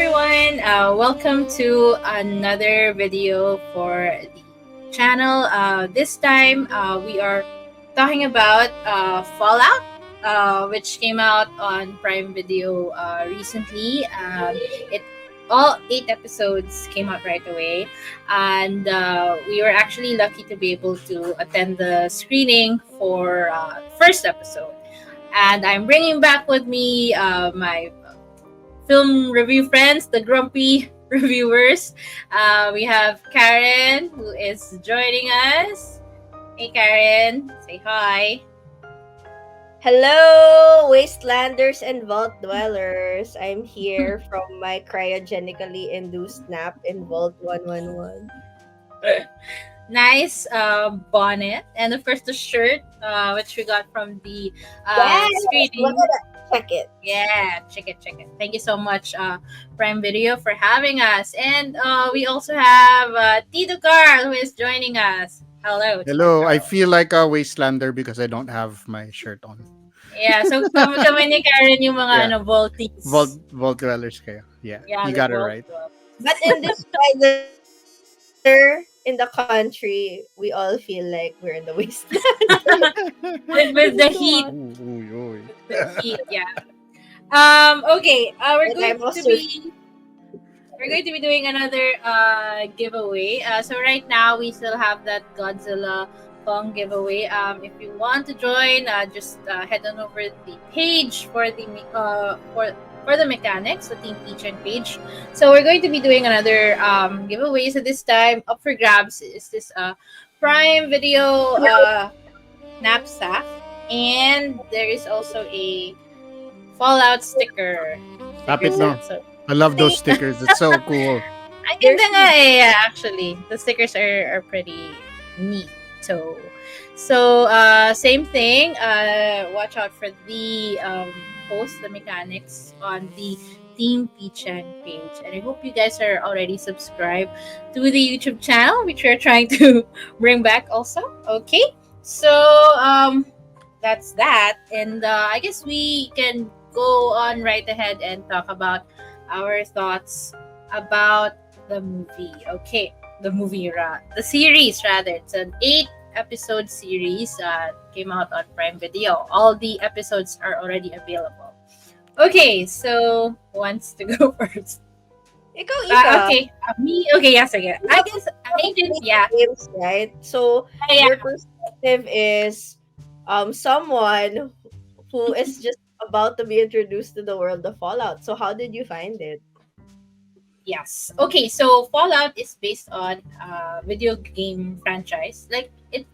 everyone. Welcome to another video for the channel. This time we are talking about Fallout, which came out on Prime Video recently. It all 8 episodes came out right away, and we were actually lucky to be able to attend the screening for first episode. And I'm bringing back with me my film review friends, the grumpy reviewers. We have Karen who is joining us. Hey Karen, say hi. Hello, wastelanders and vault dwellers. I'm here from my cryogenically induced nap in Vault 111. Nice bonnet, and of course the shirt, which we got from the Yes, look screening. at that. Check it. Yeah, check it, check it. Thank you so much, Prime Video, for having us. And we also have Tito Carl who is joining us. Hello, Tito Hello, I Carl. feel like a wastelander because I don't have my shirt on. Yeah, so kami ni Karen yung mga Yeah. vaulties. Vault dwellers kayo. Yeah, Yeah, you the got it vault right. club. But in this weather in the country, we all feel like we're in the wasteland. with the It's so heat, hot. Ooh. the heat, yeah. Okay. Like I'm also We're going to be doing another giveaway. So right now we still have that Godzilla Kong giveaway. If you want to join, just head on over the page for the mechanics, the Team Peach page. So we're going to be doing another giveaway. So this time, up for grabs is this Prime Video knapsack, and there is also a Fallout sticker. Lapit Sticker no. set. So I love those stickers. It's so cool. ang ganda nga eh, actually. The stickers are pretty neat. So same thing. Watch out for the post, the mechanics on the Team Pichan page. And I hope you guys are already subscribed to the YouTube channel, which we're trying to bring back also. Okay. So that's that. And I guess we can go on right ahead and talk about our thoughts about the movie. Okay, the series rather. It's an 8 episode series that came out on Prime Video. All the episodes are already available. Okay, so who wants to go first? ikaw, Ika. Okay, me. Okay, yes, again. I guess I did. Yeah, Games, right? So yeah. your perspective is someone who is just about to be introduced to the world of Fallout. So how did you find it? Yes. Okay, so Fallout is based on a video game franchise. Like it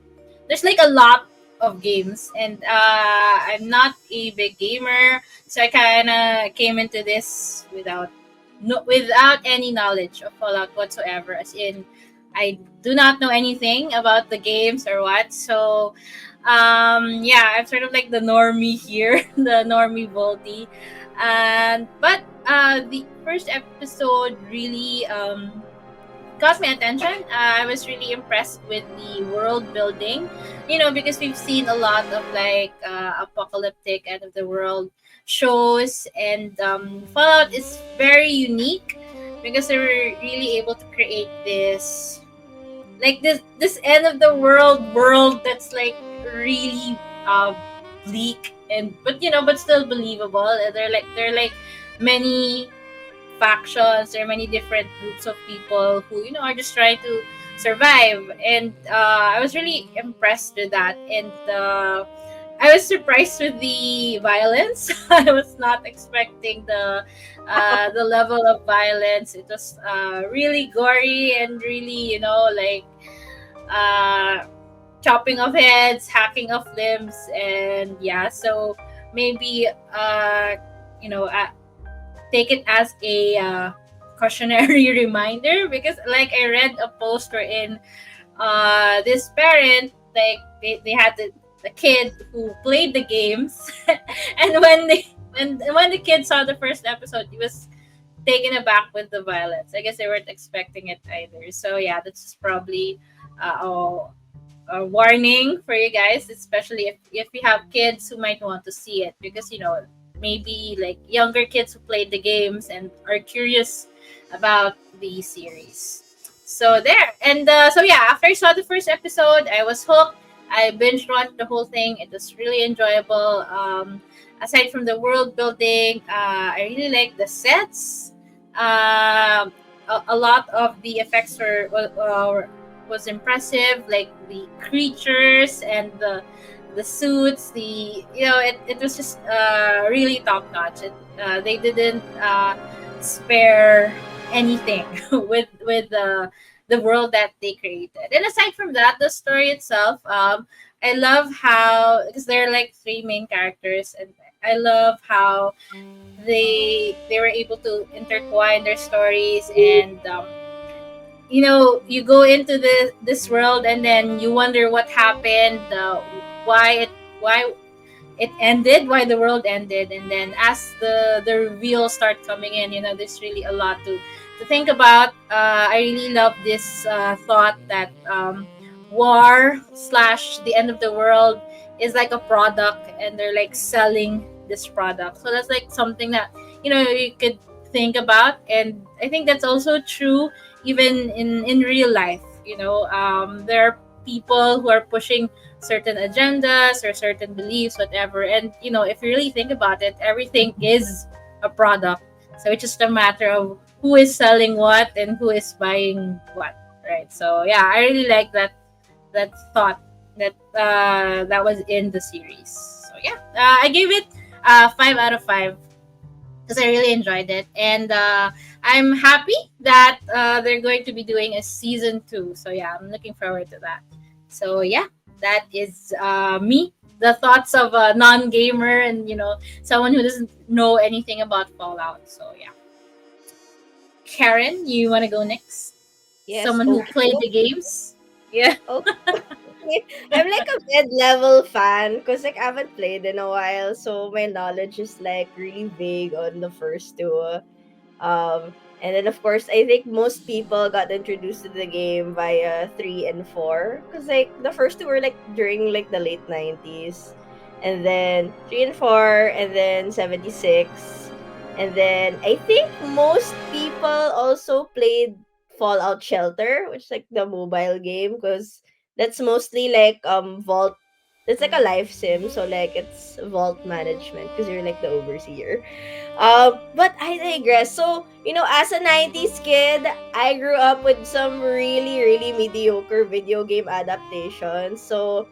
there's like a lot of games, and I'm not a big gamer, so I kind of came into this without any knowledge of Fallout whatsoever, as in I do not know anything about the games or what. So yeah, I'm sort of like the normie here, the normie Volty. And but the first episode really got my attention. I was really impressed with the world building, because we've seen a lot of like apocalyptic end of the world shows, and Fallout is very unique because they were really able to create this end of the world that's like really bleak, and but still believable. There are like many factions. There are many different groups of people who are just trying to survive, and I was really impressed with that. And I was surprised with the violence. I was not expecting the level of violence. It was really gory and really like uh chopping of heads, hacking of limbs, and yeah. So maybe you know uh, take it as a cautionary reminder, because like I read a post wherein this parent, like they had the kid who played the games and when the kid saw the first episode, he was taken aback with the violence. I guess they weren't expecting it either. So yeah, that's probably a warning for you guys, especially if you have kids who might want to see it, because maybe like younger kids who played the games and are curious about the series. So there, and so yeah, after I saw the first episode, I was hooked. I binge watched the whole thing. It was really enjoyable. Aside from the world building, I really like the sets. A lot of the effects was impressive, like the creatures and the suits. It was just really top notch. They didn't spare anything with the world that they created. And aside from that, the story itself, I love how, because there are like three main characters, and I love how they were able to intertwine their stories. And you go into this world, and then you wonder what happened, why it ended, why the world ended. And then as the reveals start coming in, there's really a lot to think about. I really love this thought that war slash the end of the world is like a product, and they're like selling this product. So that's like something that you could think about. And I think that's also true even in real life. There are people who are pushing certain agendas or certain beliefs, whatever. And if you really think about it, everything is a product. So it's just a matter of who is selling what and who is buying what, right? So yeah, I really like that thought that was in the series. So yeah, I gave it 5 out of 5 because I really enjoyed it. And I'm happy that they're going to be doing a season 2. So yeah, I'm looking forward to that. So yeah, that is me. The thoughts of a non-gamer and someone who doesn't know anything about Fallout. So yeah, Karen, you want to go next? Yes, Someone who okay. played the games. Yeah. Okay. I'm like a mid-level fan because like I haven't played in a while, so my knowledge is like really vague on the first two. And then of course I think most people got introduced to the game via 3 and 4 because like the first two were like during like the late 90s, and then 3 and 4, and then 76, and then I think most people also played Fallout Shelter, which is like the mobile game, because that's mostly like vault. It's like a life sim, so like it's vault management because you're like the overseer. But I digress. So, as a 90s kid, I grew up with some really, really mediocre video game adaptations. So,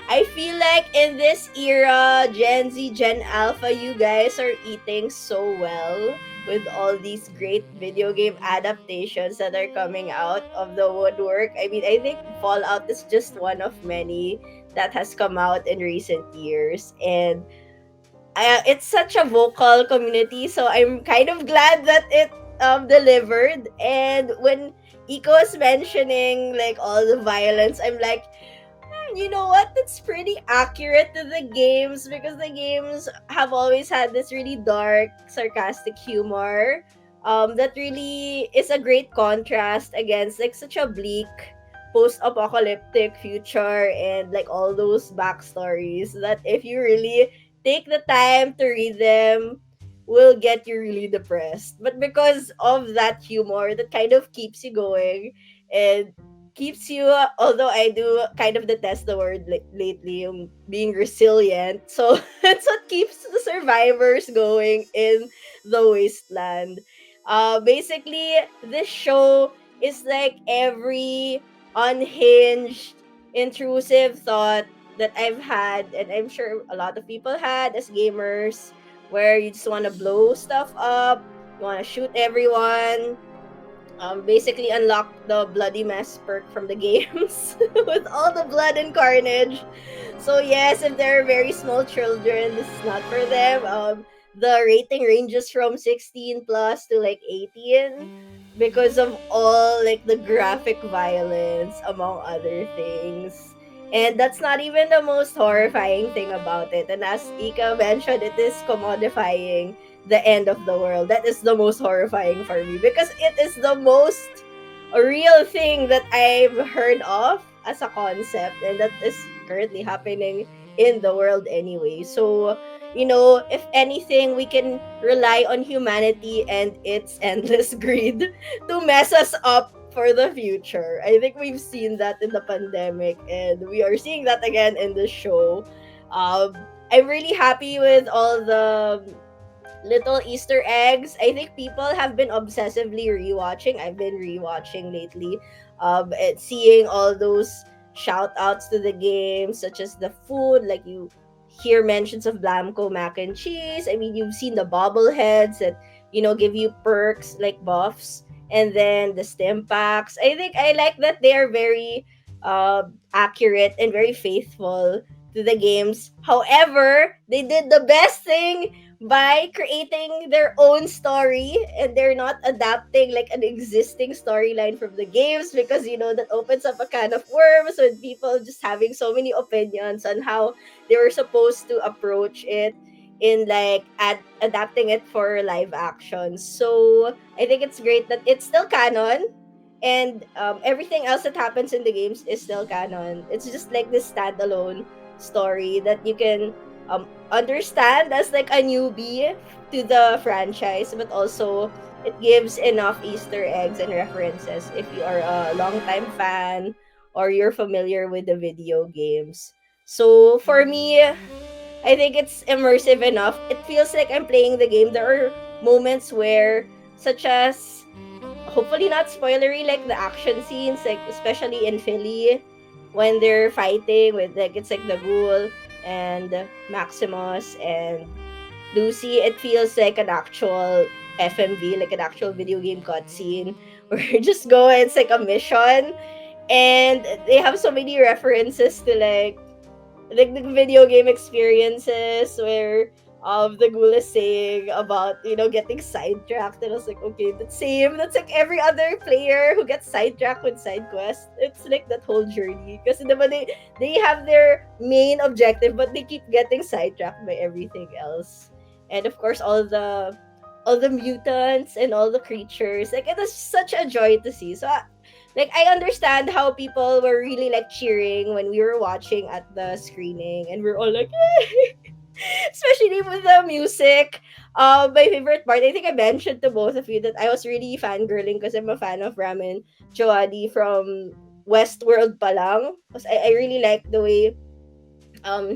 I feel like in this era, Gen Z, Gen Alpha, you guys are eating so well with all these great video game adaptations that are coming out of the woodwork. I mean, I think Fallout is just one of many that has come out in recent years. And it's such a vocal community, so I'm kind of glad that it delivered. And when Iko was mentioning like all the violence, I'm like, you know what? That's pretty accurate to the games because the games have always had this really dark, sarcastic humor. That really is a great contrast against like such a bleak post-apocalyptic future and like all those backstories that if you really take the time to read them will get you really depressed. But because of that humor that kind of keeps you going and keeps you, although I do kind of detest the word lately, yung being resilient. So that's what keeps the survivors going in the wasteland. Basically, this show is like every unhinged, intrusive thought that I've had, and I'm sure a lot of people had as gamers, where you just want to blow stuff up, you want to shoot everyone, basically unlock the bloody mess perk from the games with all the blood and carnage. So yes, if they're very small children, this is not for them. The rating ranges from 16 plus to like 18 because of all like the graphic violence among other things. And that's not even the most horrifying thing about it. And as Ika mentioned, it is commodifying the end of the world. That is the most horrifying for me because it is the most real thing that I've heard of as a concept, and that is currently happening in the world anyway. So if anything, we can rely on humanity and its endless greed to mess us up for the future. I think we've seen that in the pandemic, and we are seeing that again in the show. I'm really happy with all the little Easter eggs. I think people have been obsessively rewatching. I've been rewatching lately. And seeing all those shout outs to the game, such as the food, like you hear mentions of Blamco mac and cheese. I mean, you've seen the bobbleheads that, give you perks like buffs, and then the stim packs. I think I like that they are very accurate and very faithful to the games. However, they did the best thing by creating their own story, and they're not adapting like an existing storyline from the games, because that opens up a can of worms with people just having so many opinions on how they were supposed to approach it in like adapting it for live action. So I think it's great that it's still canon, and everything else that happens in the games is still canon. It's just like this standalone story that you can understand as like a newbie to the franchise, but also it gives enough Easter eggs and references if you are a longtime fan or you're familiar with the video games. So for me, I think it's immersive enough. It feels like I'm playing the game. There are moments where, such as, hopefully not spoilery, like the action scenes, like especially in Philly, when they're fighting with like it's like the ghoul and Maximus and Lucy. It feels like an actual FMV, like an actual video game cutscene where you just go and it's like a mission, and they have so many references to like the video game experiences where the ghoul is saying about getting sidetracked, and I was like, okay, that's same. That's like every other player who gets sidetracked with side quests. It's like that whole journey, because they have their main objective, but they keep getting sidetracked by everything else. And of course, all the mutants and all the creatures, like it is such a joy to see. So like I understand how people were really like cheering when we were watching at the screening, and we're all like, yay! Especially with the music. My favorite part, I think I mentioned to both of you that I was really fangirling because I'm a fan of Ramen Joadi from Westworld palang. Because I really like the way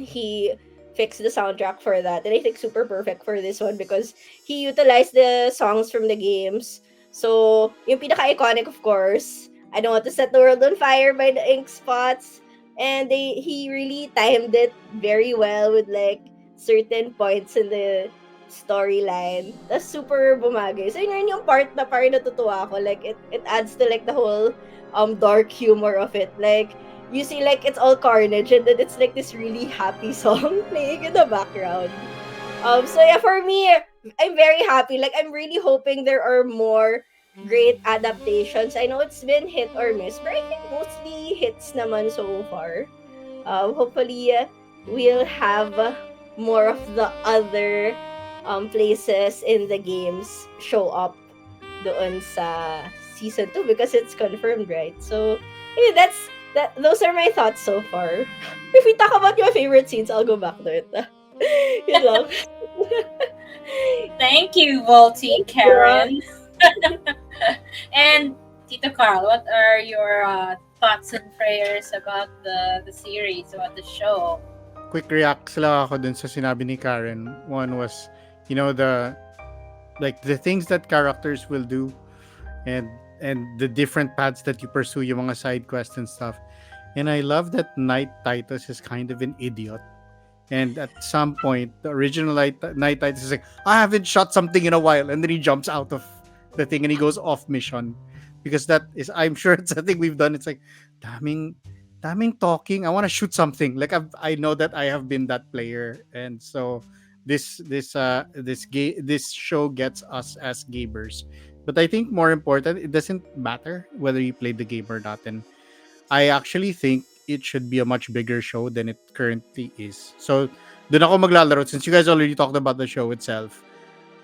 he fixed the soundtrack for that. And I think super perfect for this one because he utilized the songs from the games. So, yung pinaka-iconic, of course, I Don't Want to Set the World on Fire by the Ink Spots. And he really timed it very well with like certain points in the storyline. That's super bumagay. So yun yung part na parang natutuwa ako. Like it adds to like the whole dark humor of it. Like you see like it's all carnage, and then it's like this really happy song playing in the background. So yeah, for me, I'm very happy. Like I'm really hoping there are more great adaptations. I know it's been hit or miss, but I think mostly hits naman so far. Hopefully, we'll have more of the other places in the games show up doon sa season 2 because it's confirmed, right? So, yeah, those are my thoughts so far. If we talk about your favorite scenes, I'll go back to it. Yun lang. Thank you, Volty Karen. And Tito Carl, what are your thoughts and prayers about the series, about the show? Quick reacts lang ako dun sa sinabi ni Karen. One was, the things that characters will do, and the different paths that you pursue, yung mga side quests and stuff. And I love that Knight Titus is kind of an idiot. And at some point, the original Knight Titus is like, I haven't shot something in a while. And then he jumps out of the thing and he goes off mission. Because that is, I'm sure it's a thing we've done. It's like, daming talking. I want to shoot something. Like I know that I have been that player. And so this show gets us as gamers. But I think more important, it doesn't matter whether you played the game or not. And I actually think it should be a much bigger show than it currently is. So, dun ako maglalaro since you guys already talked about the show itself.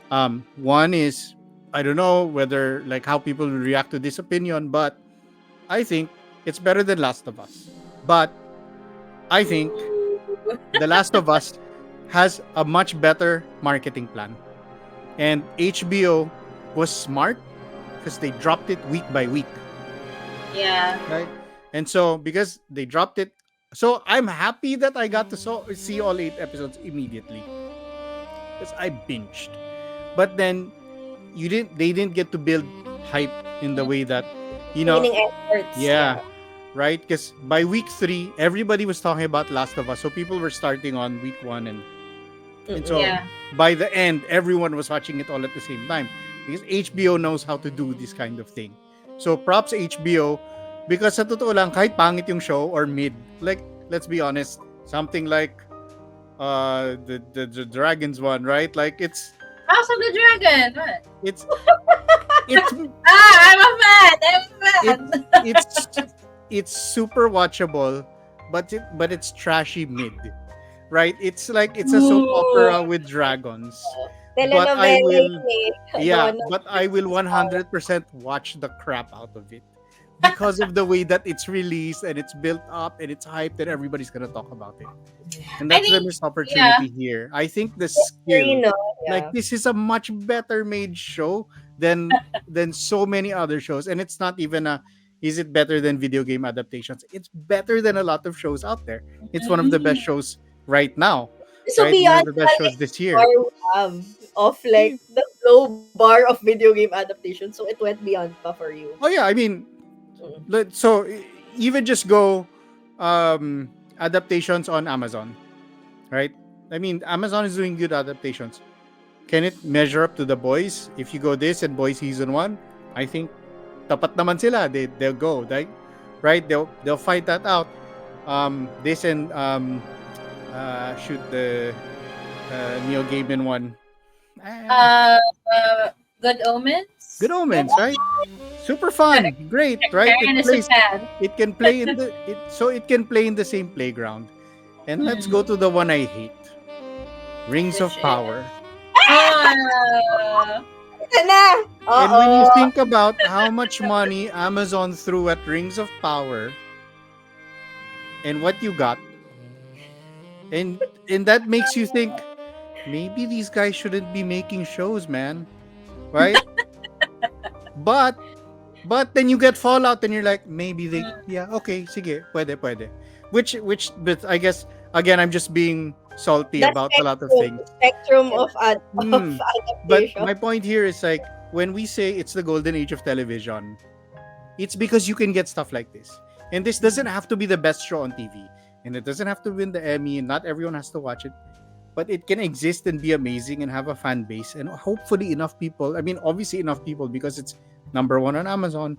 One is, I don't know whether like how people will react to this opinion, but I think it's better than Last of Us. But I think The Last of Us has a much better marketing plan. And HBO was smart because they dropped it week by week, Yeah. right? And so because they dropped it, so I'm happy that I got to see all 8 episodes immediately because I binged. But then they didn't get to build hype in the way that, you know, Meaning efforts. yeah, right? Because by week 3, everybody was talking about Last of Us, so people were starting on week 1, and so Yeah. by the end, everyone was watching it all at the same time because HBO knows how to do this kind of thing. So props HBO, because sa totoo lang, kahit pangit yung show or mid, like, let's be honest, something like the Dragons one, right? Like it's House of the Dragon. What? it's it's I'm a fan. I'm a fan. it's it's super watchable, but it's trashy mid, right? It's like it's a soap opera with dragons. But I will, yeah, but I will 100% watch the crap out of it because of the way that it's released and it's built up and it's hyped and everybody's gonna talk about it. And I that's the think, missed opportunity here. I think the skill, like this is a much better made show than so many other shows, and it's not even a is it better than video game adaptations? It's better than a lot of shows out there. It's one of the best shows right now. So Right? One beyond of the best shows this year. bar we have of like the low bar of video game adaptation, so it went beyond pa for you. Oh yeah, I mean, so even just go adaptations on Amazon, right? I mean, Amazon is doing good adaptations. Can it measure up to The Boys? If you go this and Boys season 1, I think tapat naman sila. They'll go, right? They'll fight that out. This and shoot the Neil Gaiman one. Good Omens. Good Omens, right? Super fun, great, right? Karen is a fan. It can play in it can play in the same playground. And let's go to the one I hate, Rings of Which Power. Ah. And when you think about how much money Amazon threw at Rings of Power and what you got, and that makes you think maybe these guys shouldn't be making shows, man, right? but then you get Fallout and you're like, maybe they, yeah, okay, sige, pwede. Which but I guess again I'm just being salty about a lot of things. Spectrum of adaptation. But my point here is like when we say it's the golden age of television, it's because you can get stuff like this. And this doesn't have to be the best show on TV. And it doesn't have to win the Emmy, and not everyone has to watch it. But it can exist and be amazing and have a fan base. And hopefully enough people, I mean, obviously enough people because it's number 1 on Amazon.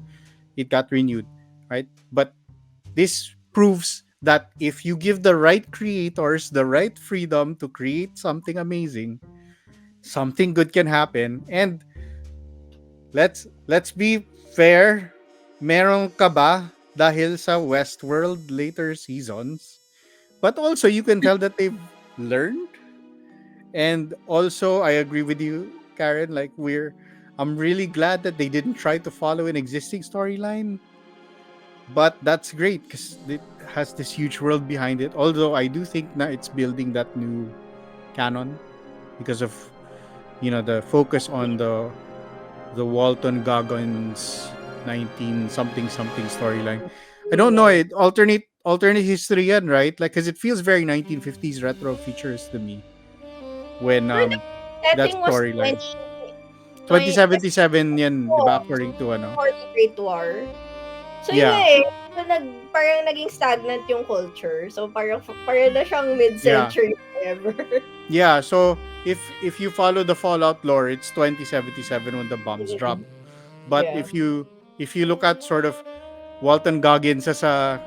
It got renewed, right? But this proves that if you give the right creators the right freedom to create something amazing, something good can happen. And let's be fair, meron ka ba dahil sa Westworld later seasons? But also you can tell that they've learned. And also I agree with you, Karen, like I'm really glad that they didn't try to follow an existing storyline. But that's great because it has this huge world behind it. Although I do think na it's building that new canon because of the focus on the Walton Goggins 19 something storyline. I don't know, it alternate history yan, right? Like because it feels very 1950s retro features to me when that storyline 2077 yan, di ba, according to For the Great War. So Yeah. So, parang naging stagnant yung culture. So parang na siyang mid-century ever. Yeah, so if you follow the Fallout lore, it's 2077 when the bombs drop. But Yeah. if you look at sort of Walton Goggins as a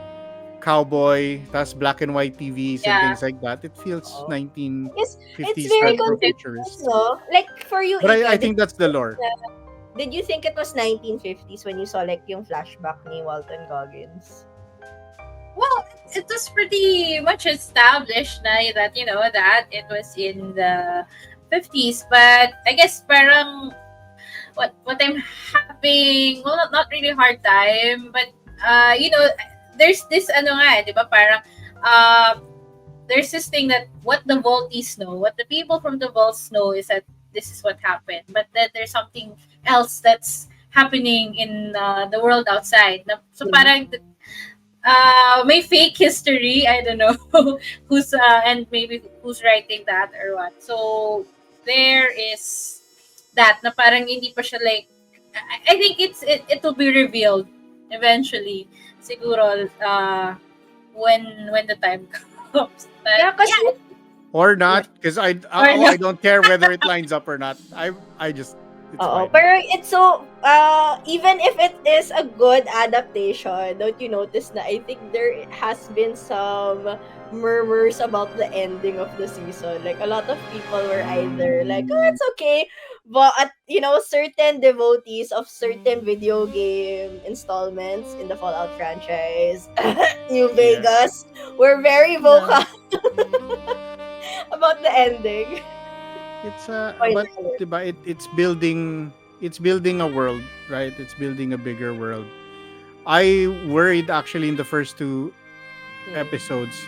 cowboy, tas black and white TVs and Yeah. things like that, it feels Oh. 1950s It's very retro confusing, futurist. no? Like for you, But Ika, I think that's the lore. did you think it was 1950s when you saw like yung flashback ni Walton Goggins? Well, it was pretty much established na that, that it was in the 50s. But I guess parang what I'm having, well, not really hard time, but, there's this, di ba, parang, there's this thing that what the Volties know, what the people from the Vaults know is that this is what happened, but then there's something else that's happening in the world outside. So Mhm. parang may fake history. I don't know who's and maybe who's writing that or what. So there is that na parang hindi pa siya like I think it will be revealed eventually. Siguro when the time comes. But Yeah, kasi yeah, Or yeah. not, because or I no. don't care whether it lines up or not. I just it's Oo, fine. pero it's so, even if it is a good adaptation, don't you notice na I think there has been some murmurs about the ending of the season. Like, a lot of people were either like, oh, it's okay. But, certain devotees of certain video game installments in the Fallout franchise, New Yeah, Vegas, were very yeah. vocal about the ending. It's Spoiler but alert. diba, it's building a world, right? It's building a bigger world. I worried actually in the first two Hmm. episodes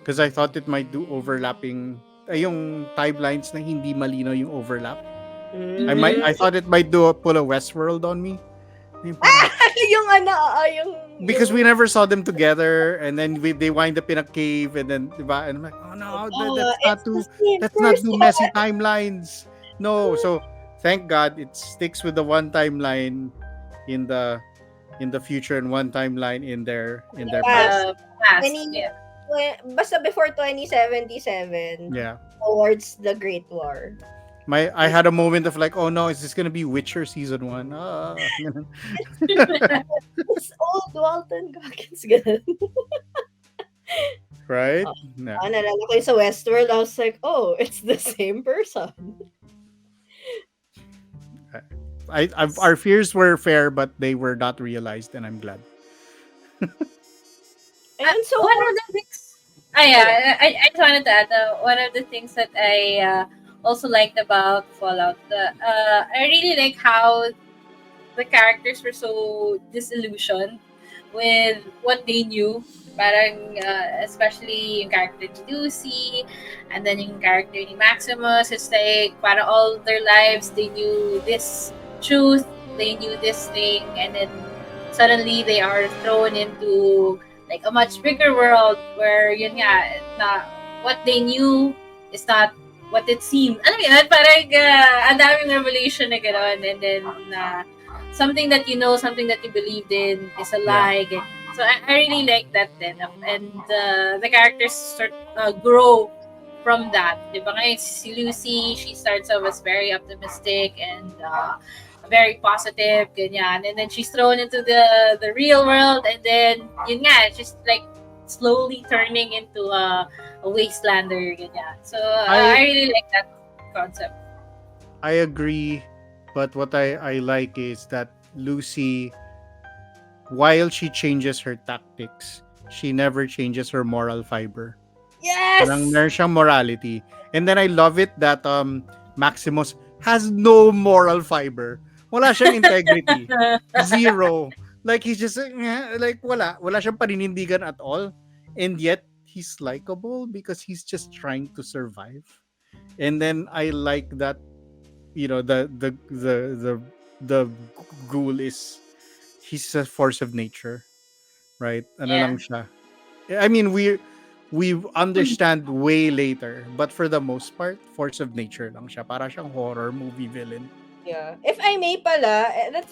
because I thought it might do overlapping yung timelines na hindi malinaw yung overlap. Mhm. I Mm. thought it might do pull a Westworld on me. Yung parang Yung ano, oo, yung because we never saw them together and then they wind up in a cave and then diba? And I'm like, oh no, it's the same let's not do person. messy timelines. No, so thank God it sticks with the one timeline in the future and one timeline in their Yeah, past. The past, 20, yeah. basta before 2077 Yeah. towards the Great War. I had a moment of like, oh no, is this gonna be Witcher season one? It's old Walton Goggins, ganun. Right? Oh, Yeah. nalala ko yung sa Westworld, I was like, oh, it's the same person. Our fears were fair, but they were not realized, and I'm glad. Ayun, so, One of the things, oh yeah. yeah, I just wanted to add one of the things that I also liked about Fallout. I really like how the characters were so disillusioned with what they knew. Parang, especially yung character ni Lucy, and then yung character ni Maximus. It's like, para all their lives, they knew this truth, they knew this thing, and then suddenly they are thrown into like a much bigger world where yun nga, na what they knew is not what it seemed. Alam mo yun, parang ang daming revelation na gano'n, and then something that you know, something that you believed in is a Yeah. lie. Ganyan. So I really like that then. And the characters grow from that. Di ba ngayon, si Lucy, she starts off as very optimistic and very positive, ganyan. And then she's thrown into the real world, and then, yun nga, she's like slowly turning into a wastelander, ganyan. So I I really like that concept. I agree, but what I like is that Lucy, while she changes her tactics, she never changes her moral fiber. Parang Yes! meron siyang morality. And then I love it that Maximus has no moral fiber. Wala siyang integrity. Zero. Like he's just like wala siyang paninindigan at all. And yet he's likable because he's just trying to survive. And then I like that the ghoul is he's a force of nature, right? Ano Yeah. lang siya. I mean, we understand way later, but for the most part, force of nature lang siya. Para siyang horror movie villain. Yeah. If I may pala,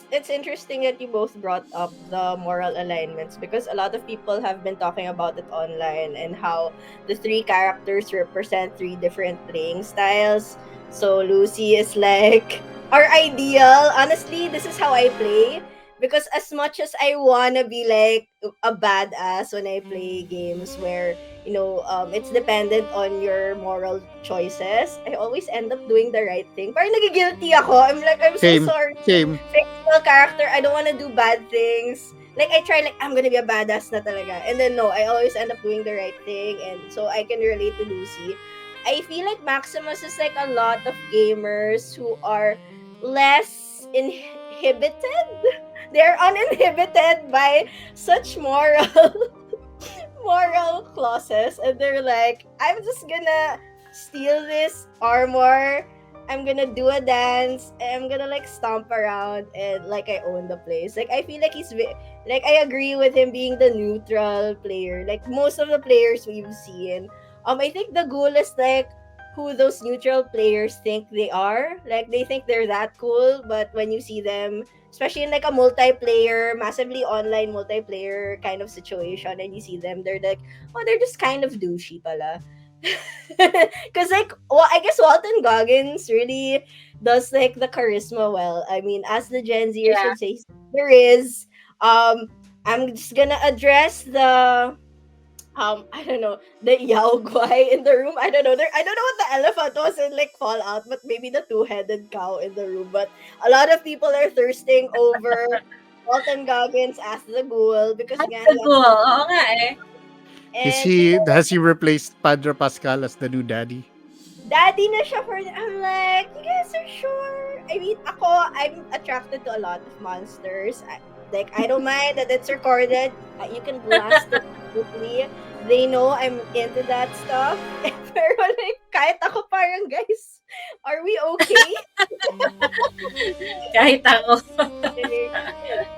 it's interesting that you both brought up the moral alignments because a lot of people have been talking about it online and how the three characters represent three different playing styles. So Lucy is like our ideal. Honestly, this is how I play because as much as I wanna be like a badass when I play games where it's dependent on your moral choices. I always end up doing the right thing. Parang nagigilty ako. I'm like, I'm so Same, sorry. same. Fictional character, I don't want to do bad things. Like, I try, like, I'm gonna be a badass na talaga. And then, no, I always end up doing the right thing. And so, I can relate to Lucy. I feel like Maximus is like a lot of gamers who are less inhibited. They're uninhibited by such moral moral clauses, and they're like, I'm just gonna steal this armor. I'm gonna do a dance, and I'm gonna like stomp around and like I own the place. Like I feel like like I agree with him being the neutral player. Like most of the players we've seen, I think the goal is like who those neutral players think they are. Like they think they're that cool, but when you see them, especially in like a multiplayer, massively online multiplayer kind of situation, and you see them, they're like, oh, they're just kind of douchey pala. Because like, well, I guess Walton Goggins really does like the charisma well. I mean, as the Gen Zers Yeah. would say, there is. Um, I'm just gonna address the I don't know, the Yao Guai in the room. I don't know what the elephant was in like Fallout, but maybe the two-headed cow in the room. But a lot of people are thirsting over Walton Goggins as the ghoul because That's nga the he goal. Oo nga eh. and you know, Has he replaced Padre Pascal as the new daddy? daddy na siya for I'm like, you guys are sure? I mean, I'm attracted to a lot of monsters. Like, I don't mind that it's recorded. You can blast it with me. They know I'm into that stuff. Pero like, kahit ako parang, guys, are we okay? Kahit ako.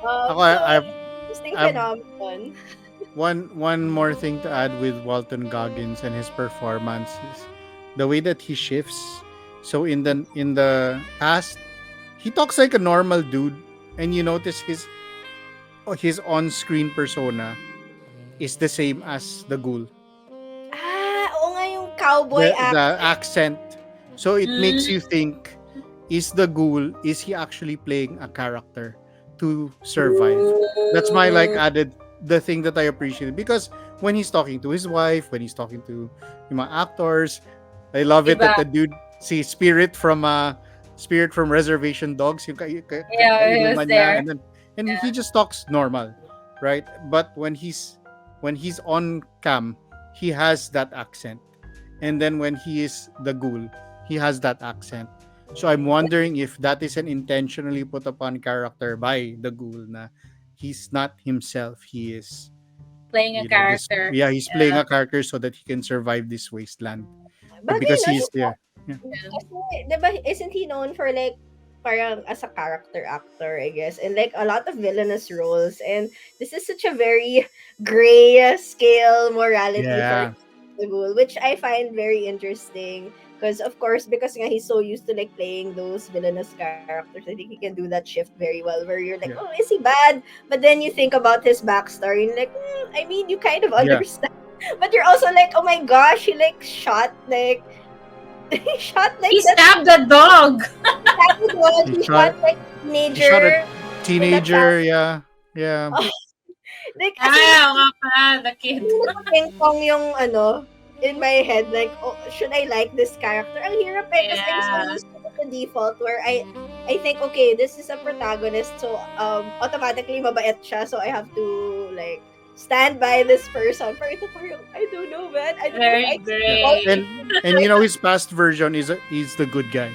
Ako, So, I, interesting I've phenomenon. one more thing to add with Walton Goggins and his performance is the way that he shifts. So in the past, he talks like a normal dude, and you notice his on-screen persona is the same as the ghoul. Oo nga yung cowboy The accent. accent. So it makes Mm. you think, is the ghoul, is he actually playing a character to survive? That's my like added the thing that I appreciate, because when he's talking to his wife, when he's talking to yung mga actors, I love it Diba? that the dude see Spirit from Reservation Dogs, yung Yeah, he was kainuman niya, there. and Yeah. he just talks normal, right? But when he's on cam, he has that accent, and then when he is the ghoul, he has that accent. So I'm wondering if that is an intentionally put upon character by the ghoul, na he's not himself, he is, Playing a character. he's playing a character so that he can survive this wasteland. Bagay Because no, he's there. Yeah. kasi, diba, isn't he known for like parang as a character actor, I guess, and like a lot of villainous roles. And this is such a very gray scale morality for Yeah. the ghoul, which I find very interesting. Because of course, because nga he's so used to like playing those villainous characters, I think he can do that shift very well. Where you're like, Yeah. oh, is he bad? But then you think about his backstory, and like, I mean, you kind of Yeah. understand. But you're also like, oh my gosh, he like shot like he shot like He that stabbed the dog. dog. He He shot- shot like He shot teenager. a teenager, yeah. Yeah. Like, as in, Ah, nga pa, the kid. ping pong yung ano, in my head, like, oh, should I like this character? Ang hirap eh, kasi I'm so Yeah. used to the default where I think, okay, this is a protagonist, so automatically mabait siya, so I have to, like, stand by this person. Pero ito parang, I don't know, man. I don't know Very if I great. And you know, his past version is the good guy.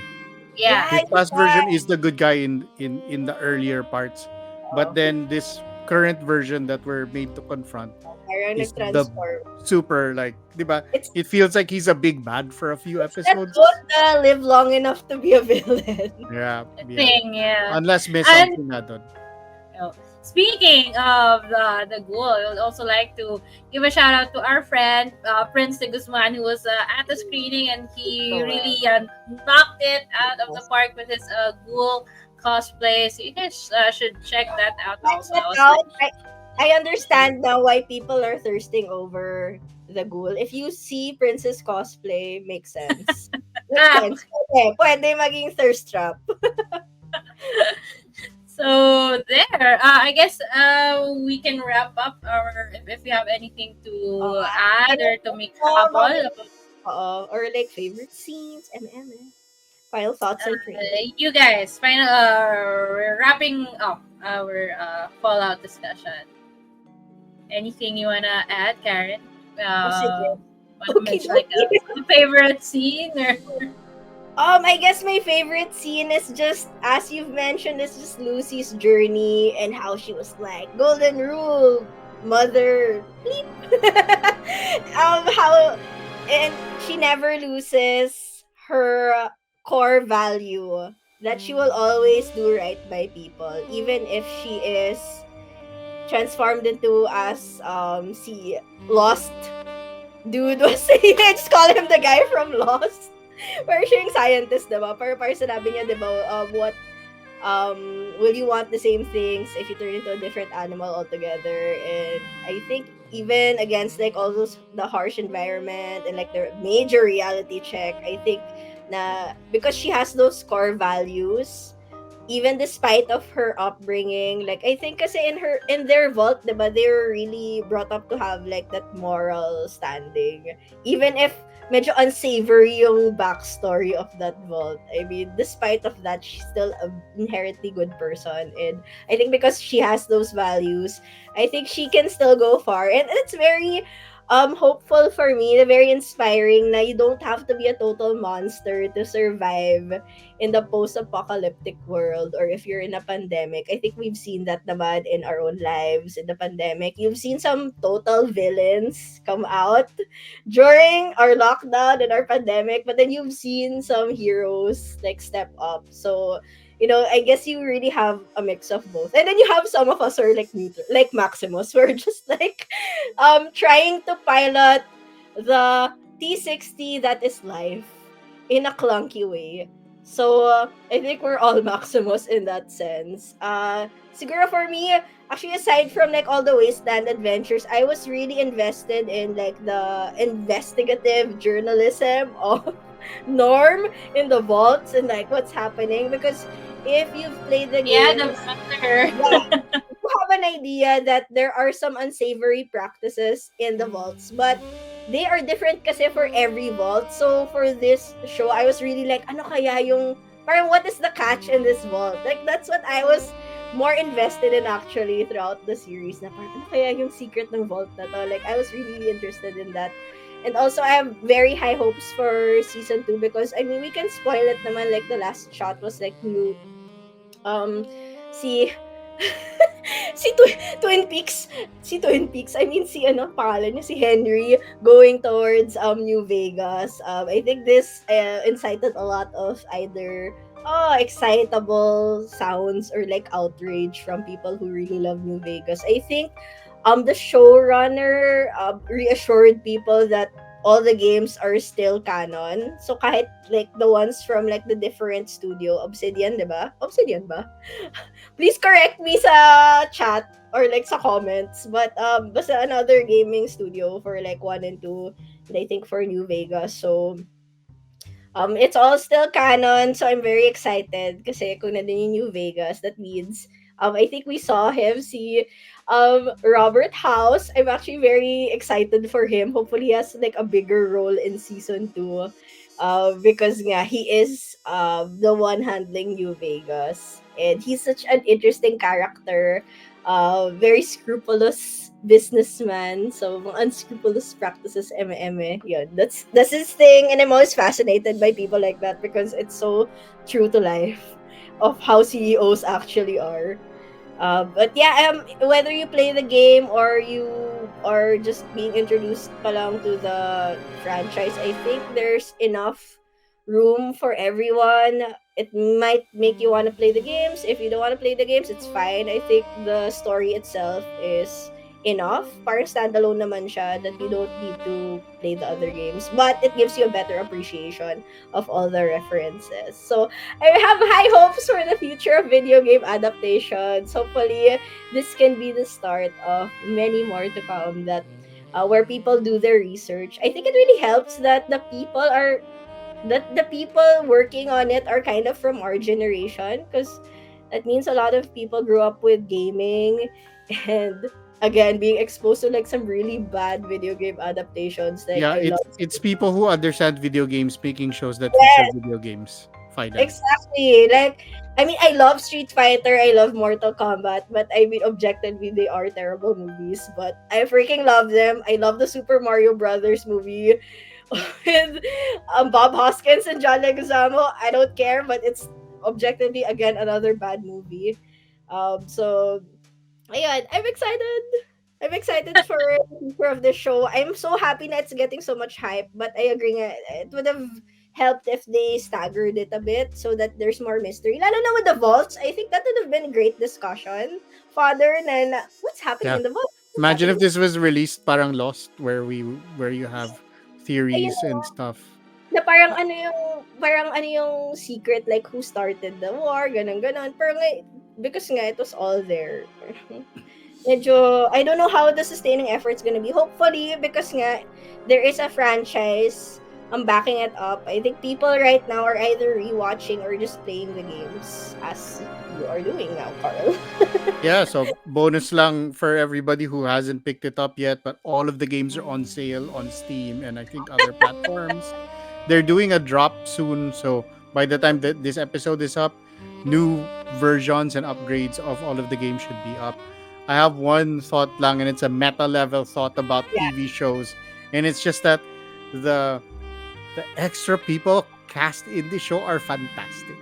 Yeah. His past version is the good guy in the earlier parts. But then this current version that we're made to confront parang is the nag-transform. super, like, diba? It's It feels like he's a big bad for a few that episodes. don't live long enough to be a villain. Yeah. Thing, yeah. Unless may And- something na dun. Oh, speaking of the ghoul, I would also like to give a shout out to our friend Prince de Guzman, who was at the screening, and he Oh, wow. really knocked it out of the park with his ghoul cosplay. So you guys should check that out Check also. that out. I understand now why people are thirsting over the ghoul. If you see Princess cosplay, makes sense. Makes sense. Okay, pwede maging thirst trap. So there, I guess we can wrap up our if you have anything to add or to make habol. Or like favorite scenes, final thoughts and praise. You guys, we're wrapping up our Fallout discussion. Anything you wanna add, Karen? sige. Wanna mention like a favorite scene or? I guess my favorite scene is just, as you've mentioned, is just Lucy's journey and how she was like, golden rule, mother bleep. How and she never loses her core value that she will always do right by people, even if she is transformed into as si Lost dude was saying. I just call him the guy from Lost. Where siya yung scientist, diba? Parang sinabi niya, diba, what will you want the same things if you turn into a different animal altogether? And I think even against like all those the harsh environment and like the major reality check, I think na because she has those core values, even despite of her upbringing, like I think kasi in their vault, diba, they were really brought up to have like that moral standing. Even if medyo unsavory yung backstory of that vault. I mean, despite of that, she's still an inherently good person. And I think because she has those values, I think she can still go far. And it's very hopeful for me, very inspiring na you don't have to be a total monster to survive in the post-apocalyptic world, or if you're in a pandemic. I think we've seen that naman in our own lives in the pandemic. You've seen some total villains come out during our lockdown and our pandemic, but then you've seen some heroes like step up. So, I guess you really have a mix of both. And then you have some of us who are like neutral, like Maximus, we're just like trying to pilot the T60 that is life in a clunky way. So I think we're all Maximus in that sense. Siguro for me, actually aside from like all the wasteland adventures, I was really invested in like the investigative journalism of Norm in the vaults and like what's happening, because if you've played the Yeah, game, the brother. yeah, you have an idea that there are some unsavory practices in the vaults, but they are different kasi for every vault. So for this show, I was really like, ano kaya yung, parang what is the catch in this vault? Like that's what I was more invested in actually throughout the series. Na parang ano kaya yung secret ng vault na to? Like I was really interested in that. And also, I have very high hopes for season 2 because, I mean, we can spoil it naman. Like, the last shot was, like, new. Si Twin Peaks, I mean si ano pangalan niya, si Henry going towards New Vegas. I think this incited a lot of either excitable sounds or like outrage from people who really love New Vegas. I think the showrunner reassured people that all the games are still canon. So kahit like the ones from like the different studio, Obsidian, 'di ba? Obsidian ba? Please correct me sa chat or like sa comments. But basta another gaming studio for like 1 and 2, and I think for New Vegas. So it's all still canon, so I'm very excited kasi kung nandun yung New Vegas, that means I think we saw him si Robert House. I'm actually very excited for him. Hopefully he has like a bigger role in season 2. Because nga, he is the one handling New Vegas. And he's such an interesting character. Very scrupulous businessman. So, mga unscrupulous practices, eme. Yun. That's his thing. And I'm always fascinated by people like that because it's so true to life of how CEOs actually are. But yeah, whether you play the game or you are just being introduced pa lang to the franchise, I think there's enough room for everyone. It might make you want to play the games. If you don't want to play the games, it's fine. I think the story itself is enough. Parang standalone naman siya that you don't need to play the other games. But it gives you a better appreciation of all the references. So I have high hopes for the future of video game adaptations. Hopefully, this can be the start of many more to come that where people do their research. I think it really helps that the people working on it are kind of from our generation, because that means a lot of people grew up with gaming and again being exposed to like some really bad video game adaptations. Like Yeah, I love it's people who understand video games making shows that feature video games. Finally. exactly. Like, I mean, I love Street Fighter, I love Mortal Kombat, but I mean, objectively, they are terrible movies. But I freaking love them. I love the Super Mario Brothers movie with Bob Hoskins and John Leguizamo. I don't care, but it's objectively again another bad movie. So, ayun, I'm excited. I'm excited for the future of the show. I'm so happy that it's getting so much hype, but I agree nga, it would have helped if they staggered it a bit so that there's more mystery. Lalo na with the vaults, I think that would have been a great discussion. Father, na, what's happening Yeah. in the vault? What's Imagine if happening? this was released parang Lost, where you have Ayun theories na, and stuff. na parang ano yung secret, like who started the war, ganun, ganun. Pero nga, because nga, it was all there. Medyo, I don't know how the sustaining effort's gonna be. Hopefully, because nga, there is a franchise backing it up. I think people right now are either rewatching or just playing the games as you are doing now, Carl. Yeah, so bonus lang for everybody who hasn't picked it up yet, but all of the games are on sale on Steam and I think other platforms. They're doing a drop soon, so by the time that this episode is up, new versions and upgrades of all of the games should be up. I have one thought lang, and it's a meta level thought about Yeah. TV shows, and it's just that the the extra people cast in the show are fantastic.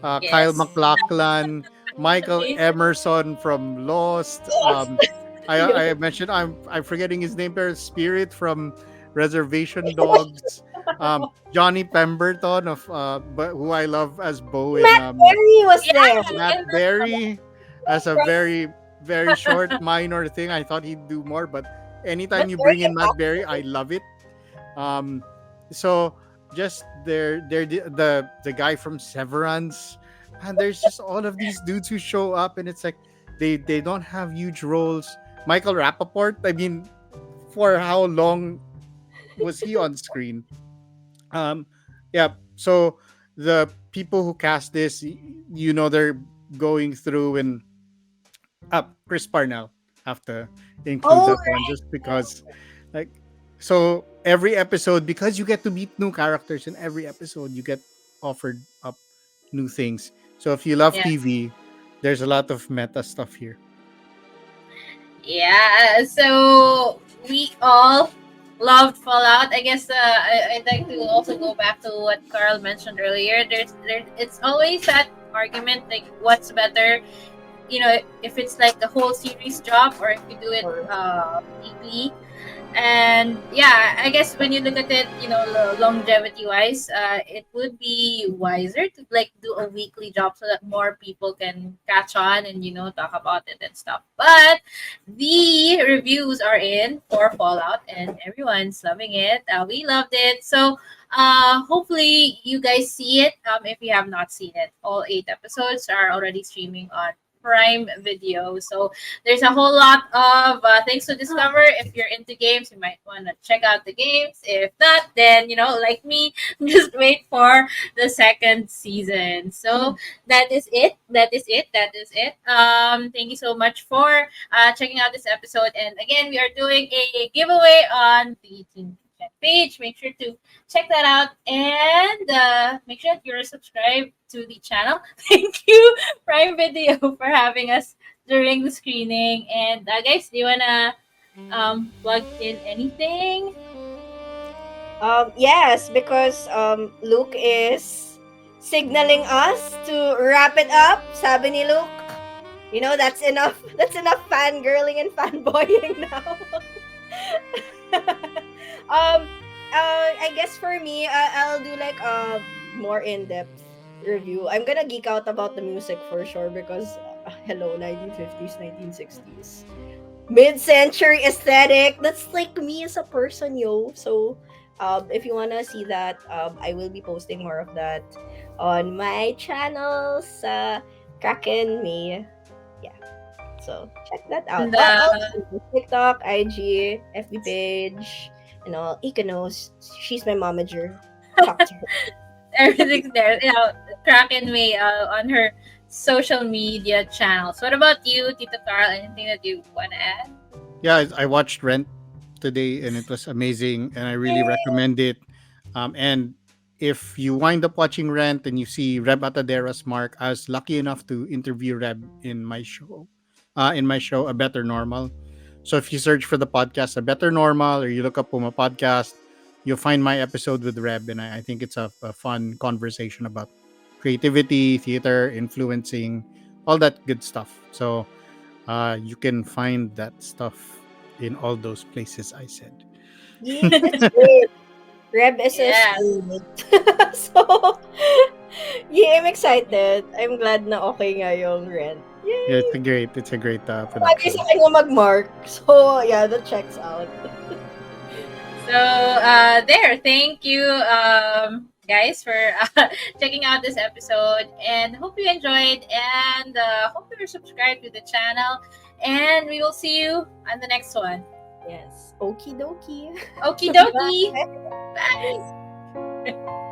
Kyle Yes. MacLachlan, Michael Emerson from Lost. Yes. I mentioned I'm forgetting his name there. Spirit from Reservation Dogs. Johnny Pemberton of but who I love as Bo in Matt Berry was there. Yeah, Matt and Berry as a very short minor thing. I thought he'd do more, but anytime Matt you Berry bring in Matt Berry, I love it. Um, so just they're the guy from Severance, and there's just all of these dudes who show up, and it's like they don't have huge roles. Michael Rappaport, I mean, for how long was he on screen? Um, yeah. So the people who cast this, you know, they're going through and Chris Parnell have to include Oh, that one just because, like, so every episode, because you get to meet new characters in every episode, you get offered up new things. So if you love yeah. TV, there's a lot of meta stuff here. Yeah, so we all loved Fallout. I guess I'd like to also go back to what Carl mentioned earlier. It's always that argument, like what's better, if it's like the whole series drop or if you do it weekly. And yeah, I guess when you look at it, longevity wise, it would be wiser to like do a weekly drop so that more people can catch on and talk about it and stuff. But the reviews are in for Fallout and everyone's loving it. We loved it. So hopefully you guys see it. If you have not seen it, all 8 episodes are already streaming on Prime Video. So there's a whole lot of things to discover. If you're into games, you might want to check out the games. If not, then like me, just wait for the second season. So that is it. That is it. That is it. Thank you so much for checking out this episode. And again, we are doing a giveaway on the Team Chat page. Make sure to check that out and make sure that you're subscribed to the channel. Thank you, Prime Video, for having us during the screening. And guys, do you wanna plug in anything? Yes, because Luke is signaling us to wrap it up. Sabi ni Luke, that's enough. That's enough fangirling and fanboying now. I guess for me, I'll do like a more in-depth review. I'm gonna geek out about the music for sure because hello, 1950s, 1960s, mid-century aesthetic. That's like me as a person, yo. So, if you wanna see that, I will be posting more of that on my channels, Kraken Me. Yeah. So check that out. And Also, TikTok, IG, FB page, and all. Ika knows she's my momager. Talk to her. everything's there. Kraken May on her social media channels. What about you, Tito Carl? Anything that you want to add? Yeah, I watched Rent today and it was amazing, and I really recommend it. And if you wind up watching Rent and you see Reb Atadera's mark, I was lucky enough to interview Reb in my show. A Better Normal. So if you search for the podcast A Better Normal or you look up Puma Podcast, you'll find my episode with Reb, and I think it's a fun conversation about creativity, theater, influencing, all that good stuff. So you can find that stuff in all those places I said. Yeah, that's great. Reb is a Yes. soulmate. So, yeah, I'm excited. I'm glad na okay nga yung Rent. Yeah, Yay! it's a great Bagay production. sa kanya mag-mark. So, yeah, that checks out. So there, thank you guys for checking out this episode, and hope you enjoyed, and hope you're subscribed to the channel, and we will see you on the next one. Yes. Okie dokie. Okie dokie. Bye.